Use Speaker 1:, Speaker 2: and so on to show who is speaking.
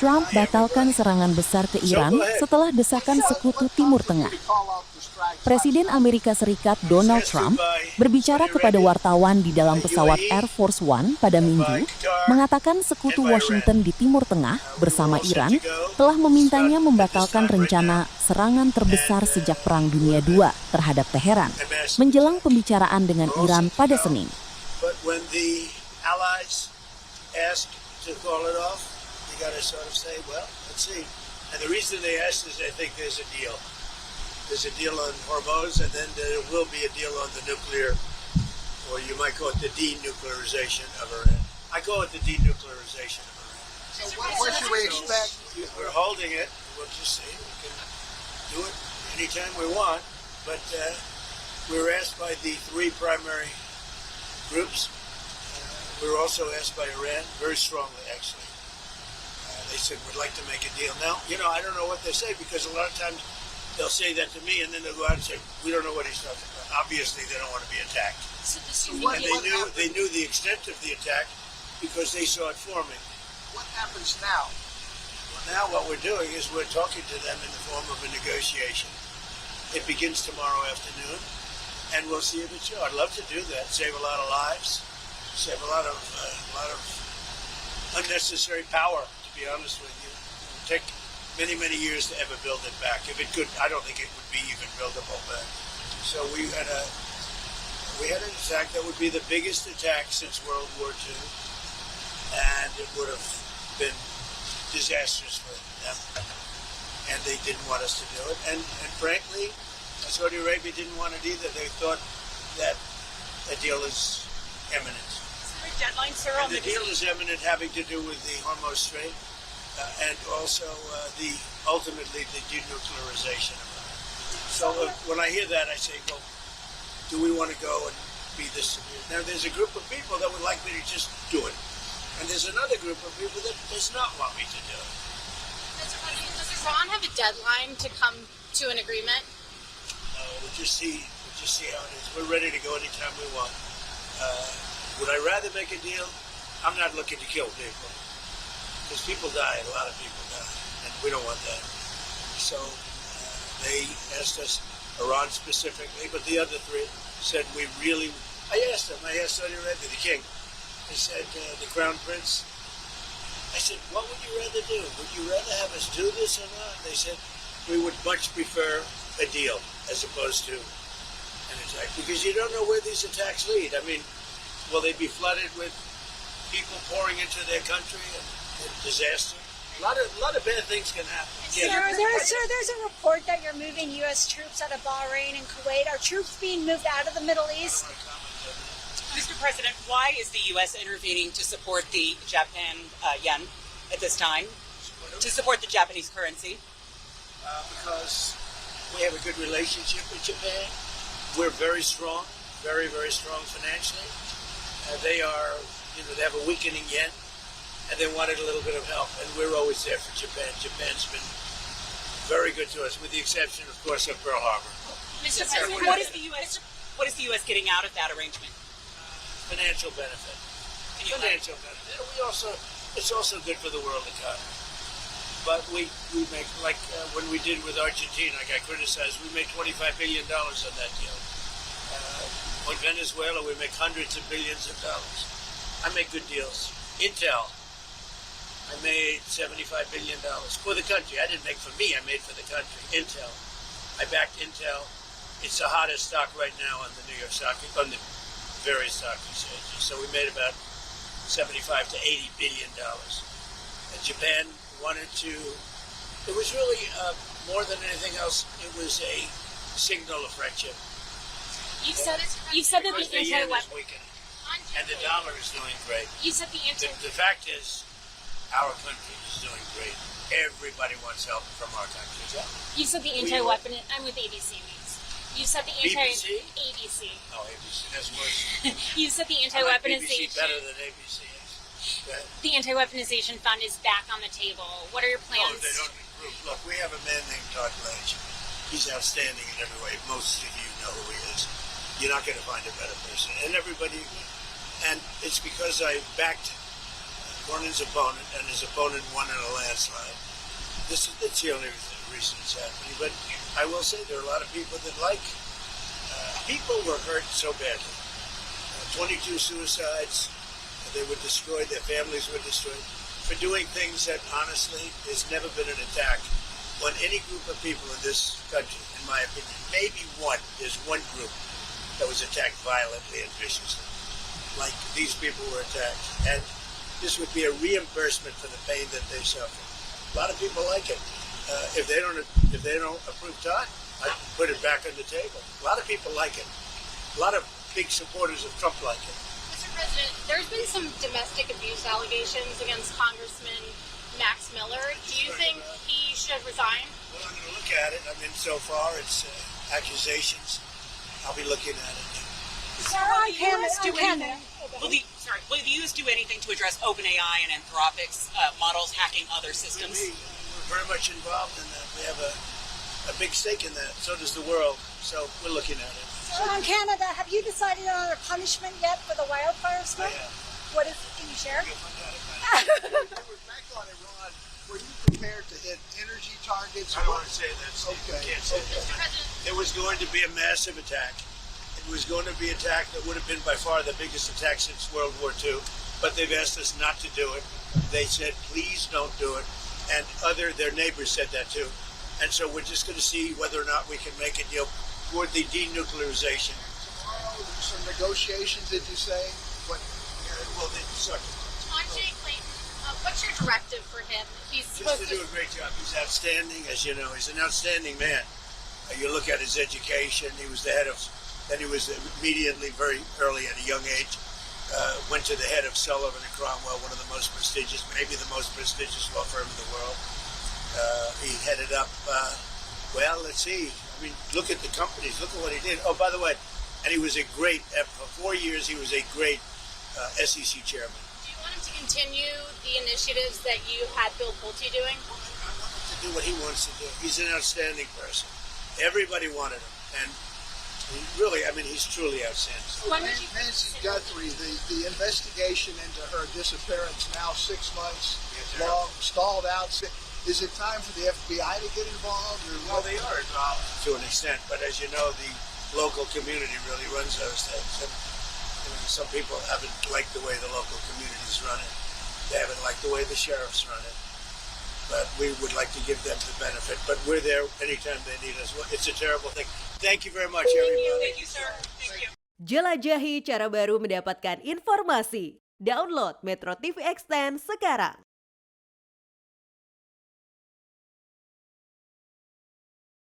Speaker 1: Trump batalkan serangan besar ke Iran setelah desakan Sekutu Timur Tengah. Presiden Amerika Serikat Donald Trump berbicara kepada wartawan di dalam pesawat Air Force One pada Minggu, mengatakan Sekutu Washington di Timur Tengah bersama Iran telah memintanya membatalkan rencana serangan terbesar sejak Perang Dunia II terhadap Teheran, menjelang pembicaraan dengan Iran pada Senin.
Speaker 2: To call it off, you got to sort of say, well, let's see. And the reason they asked is they think there's a deal. There's a deal on Hormuz, and then there will be a deal on the nuclear, or you might call it the denuclearization of Iran. I call it the denuclearization of Iran.
Speaker 3: So what should we expect?
Speaker 2: We're holding it. We'll just see. We can do it anytime we want, but we were asked by the three primary groups. We were also asked by Iran, very strongly actually. They said, we'd like to make a deal. Now, I don't know what they say, because a lot of times they'll say that to me and then they'll go out and say, we don't know what he's talking about. Obviously, they don't want to be attacked. And they knew the extent of the attack because they saw it forming.
Speaker 3: What happens now?
Speaker 2: Well, now what we're doing is we're talking to them in the form of a negotiation. It begins tomorrow afternoon, and we'll see if it's true. I'd love to do that, save a lot of lives. Save a lot of unnecessary power, to be honest with you. It would take many, many years to ever build it back. If it could, I don't think it would be even buildable back. So we had an attack that would be the biggest attack since World War II, and it would have been disastrous for them. And they didn't want us to do it. And frankly, Saudi Arabia didn't want it either. They thought that a deal is imminent.
Speaker 4: Deadline, sir,
Speaker 2: and the deal is imminent, having to do with the Hormuz Strait and also ultimately the denuclearization of it. So when I hear that, I say, well, do we want to go and be this severe? Now, there's a group of people that would like me to just do it, and there's another group of people that does not want me to do it.
Speaker 4: Does Iran have a deadline to come to an agreement?
Speaker 2: No, we'll just see how it is. We're ready to go anytime we want. Would I rather make a deal? I'm not looking to kill people, because people die, a lot of people die, and we don't want that. So they asked us, Iran specifically, but the other three said I asked Saudi Arabia, the king, I said, the crown prince, I said, what would you rather do? Would you rather have us do this or not? They said, we would much prefer a deal as opposed to an attack, because you don't know where these attacks lead. I mean, will they be flooded with people pouring into their country and disaster? A lot of bad things can happen.
Speaker 5: Sir, there's a report that you're moving U.S. troops out of Bahrain and Kuwait. Are troops being moved out of the Middle East?
Speaker 4: Mr. President, why is the U.S. intervening to support the Japan yen at this time? To support the Japanese currency?
Speaker 2: Because we have a good relationship with Japan. We're very strong, very, very strong financially. They have a weakening yen, and they wanted a little bit of help, and we're always there for Japan. Japan's been very good to us, with the exception, of course, of Pearl Harbor.
Speaker 4: Mr. President, what is the U.S. getting out of that arrangement?
Speaker 2: Financial benefit. Financial benefit. It's also good for the world economy. But we make, like when we did with Argentina, I got criticized, we made $25 billion on that deal. On Venezuela, we make hundreds of billions of dollars. I make good deals. Intel, I made $75 billion for the country. I didn't make for me, I made for the country. Intel, I backed Intel. It's the hottest stock right now on the New York stock, on the various stock exchanges. So we made about $75 to $80 billion. And Japan wanted to, it was really more than anything else, it was a signal of friendship.
Speaker 4: You said that the
Speaker 2: anti-weapon and the dollar is doing great.
Speaker 4: You said
Speaker 2: the fact is, our country is doing great. Everybody wants help from our country. Yeah.
Speaker 4: You said the anti-weapon. I'm with ABC News. You said the
Speaker 2: BBC?
Speaker 4: ABC.
Speaker 2: Oh, ABC. That's worse.
Speaker 4: You said the
Speaker 2: I like
Speaker 4: anti-weaponization.
Speaker 2: BBC better than ABC.
Speaker 4: The anti-weaponization fund is back on the table. What are your plans?
Speaker 2: No, they don't improve. Look, we have a man named Todd Blanche. He's outstanding in every way. Most of you know who he is. You're not going to find a better person. And everybody, and it's because I backed won his opponent, and his opponent won in a landslide. That's the only reason it's happening. But I will say there are a lot of people that people were hurt so badly. 22 suicides, they were destroyed, their families were destroyed, for doing things that honestly has never been an attack on any group of people in this country, in my opinion. Maybe there's one group that was attacked violently and viciously, like these people were attacked. And this would be a reimbursement for the pain that they suffered. A lot of people like it. If they don't approve Todd, I put it back on the table. A lot of people like it. A lot of big supporters of Trump like it.
Speaker 6: Mr. President, there's been some domestic abuse allegations against Congressman Max Miller. Do you think he should resign?
Speaker 2: Well, I'm going to look at it. I mean, so far it's accusations. I'll be looking at it.
Speaker 4: Will the U.S. do anything to address OpenAI and Anthropic's models hacking other systems?
Speaker 2: We're very much involved in that. We have a big stake in that. So does the world. So we're looking at it.
Speaker 5: So in Canada, have you decided on a punishment yet for the wildfire smoke?
Speaker 2: I have.
Speaker 5: What is? Can you share?
Speaker 3: Back on Iran, were you prepared to hit energy targets?
Speaker 2: I don't want to say that. So
Speaker 3: Okay.
Speaker 2: I can't say
Speaker 3: Okay.
Speaker 2: that. It was going to be a massive attack. It was going to be an attack that would have been by far the biggest attack since World War II. But they've asked us not to do it. They said, please don't do it. And their neighbors said that too. And so we're just going to see whether or not we can make a deal toward the denuclearization.
Speaker 3: Tomorrow, there's some negotiations, did you say?
Speaker 2: Well, they suck.
Speaker 6: On Jay Klaim, what's your directive for him? He's
Speaker 2: Just
Speaker 6: supposed
Speaker 2: to do a great job. He's outstanding, as you know. He's an outstanding man. You look at his education. He was then he was immediately, very early at a young age, went to the head of Sullivan and Cromwell, one of the most prestigious, maybe the most prestigious law firm in the world. He headed up, let's see. I mean, look at the companies. Look at what he did. Oh, by the way, and he was for 4 years, he was a great SEC chairman.
Speaker 6: Do you want him to continue the initiatives that you had Bill Pulte doing?
Speaker 2: I want him to do what he wants to do. He's an outstanding person. Everybody wanted him. And he's truly outstanding.
Speaker 6: When would you
Speaker 3: Nancy Guthrie, the investigation into her disappearance, now 6 months long, stalled out. Is it time for the FBI to get involved?
Speaker 2: Well, they are involved to an extent, but as you know, the local community really runs those things. And some people haven't liked the way the local communities run it. They haven't liked the way the sheriffs run it. But we would like to give them the benefit. But we're there anytime they need us. It's a terrible thing. Thank you very much, everybody.
Speaker 4: Thank you, sir. Thank you.
Speaker 7: Jelajahi cara baru mendapatkan informasi. Download MetroTV Extend sekarang.